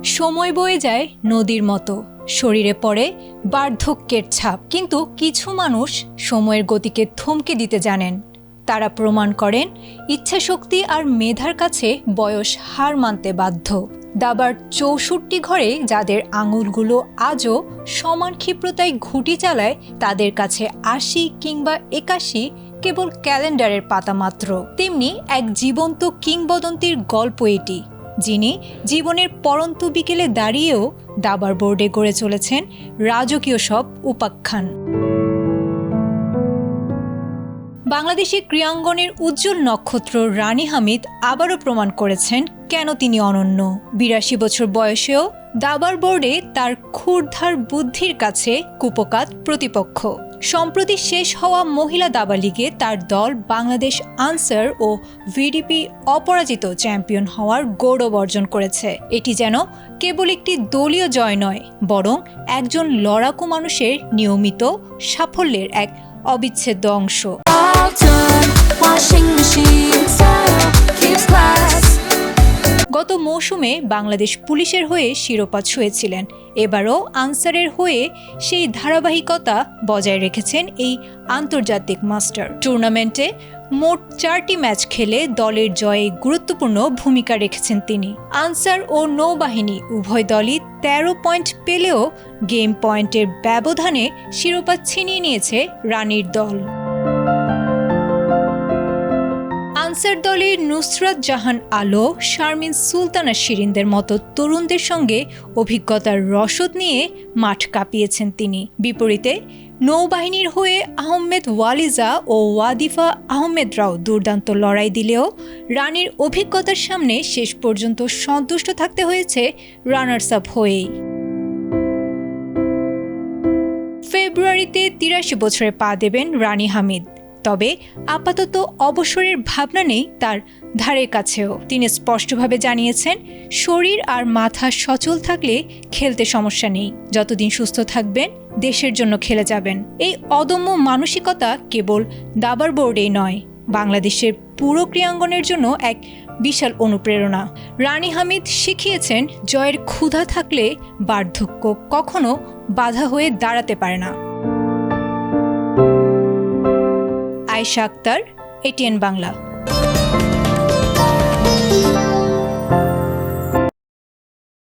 সময় বয়ে যায় নদীর মতো, শরীরে পড়ে বার্ধক্যের ছাপ, কিন্তু কিছু মানুষ সময়ের গতিকে থমকে দিতে জানেন। তারা প্রমাণ করেন ইচ্ছাশক্তি আর মেধার কাছে বয়স হার মানতে বাধ্য। দাবার ৬৪ ঘরে যাদের আঙুলগুলো আজও সমান ক্ষিপ্রতায় ঘুঁটি চালায়, তাদের কাছে ৮০ কিংবা ৮১ কেবল ক্যালেন্ডারের পাতা মাত্র। তেমনি এক জীবন্ত কিংবদন্তির গল্প এটি, যিনি জীবনের পরন্ত বিকেলে দাঁড়িয়েও দাবার বোর্ডে গড়ে চলেছেন রাজকীয় সব উপাখ্যান। বাংলাদেশি ক্রীড়াঙ্গনের উজ্জ্বল নক্ষত্র রানী হামিদ আবারও প্রমাণ করেছেন কেন তিনি অনন্য। ৮২ বছর বয়সেও দাবার বোর্ডে তার ক্ষুরধার বুদ্ধির কাছে কুপোকাত প্রতিপক্ষ। সম্প্রতি শেষ হওয়া মহিলা দাবা লিগে তার দল বাংলাদেশ আনসার ও ভিডিপি অপরাজিত চ্যাম্পিয়ন হওয়ার গৌরব অর্জন করেছে। এটি যেন কেবল একটি দলীয় জয় নয়, বরং একজন লড়াকু মানুষের নিয়মিত সাফল্যের এক অবিচ্ছেদ্য অংশ। গত মৌসুমে বাংলাদেশ পুলিশের হয়ে শিরোপা ছুঁয়েছিলেন। এবারও আনসারের হয়ে সেই ধারাবাহিকতা বজায় রেখেছেন এই আন্তর্জাতিক মাস্টার। টুর্নামেন্টে মোট 4টি ম্যাচ খেলে দলের জয়ে গুরুত্বপূর্ণ ভূমিকা রেখেছেন তিনি। আনসার ও নৌবাহিনী উভয় দলই 13 পয়েন্ট পেলেও গেম পয়েন্টের ব্যবধানে শিরোপা ছিনিয়ে নিয়েছে রানীর দল। আনসার দলের নুসরাত জাহান আলো, শারমিন সুলতানা শিরিনদের মতো তরুণদের সঙ্গে অভিজ্ঞতার রসদ নিয়ে মাঠ কাঁপিয়েছেন তিনি। বিপরীতে নৌবাহিনীর হয়ে আহমেদ ওয়ালিজা ও ওয়াদিফা আহমেদরাও দুর্দান্ত লড়াই দিলেও রানীর অভিজ্ঞতার সামনে শেষ পর্যন্ত সন্তুষ্ট থাকতে হয়েছে রানার্স আপ হয়েই। ফেব্রুয়ারিতে ৮৩ বছরে পা দেবেন রানী হামিদ, তবে আপাতত অবসরের ভাবনা নেই তার ধারে কাছেও। তিনি স্পষ্টভাবে জানিয়েছেন, শরীর আর মাথা সচল থাকলে খেলতে সমস্যা নেই, যতদিন সুস্থ থাকবেন দেশের জন্য খেলে যাবেন। এই অদম্য মানসিকতা কেবল দাবার বোর্ডেই নয়, বাংলাদেশের পুরো ক্রীড়াঙ্গনের জন্য এক বিশাল অনুপ্রেরণা। রানী হামিদ শিখিয়েছেন, জয়ের ক্ষুধা থাকলে বার্ধক্য কখনো বাধা হয়ে দাঁড়াতে পারে না। আয়েশা আক্তার, এটিএন বাংলা।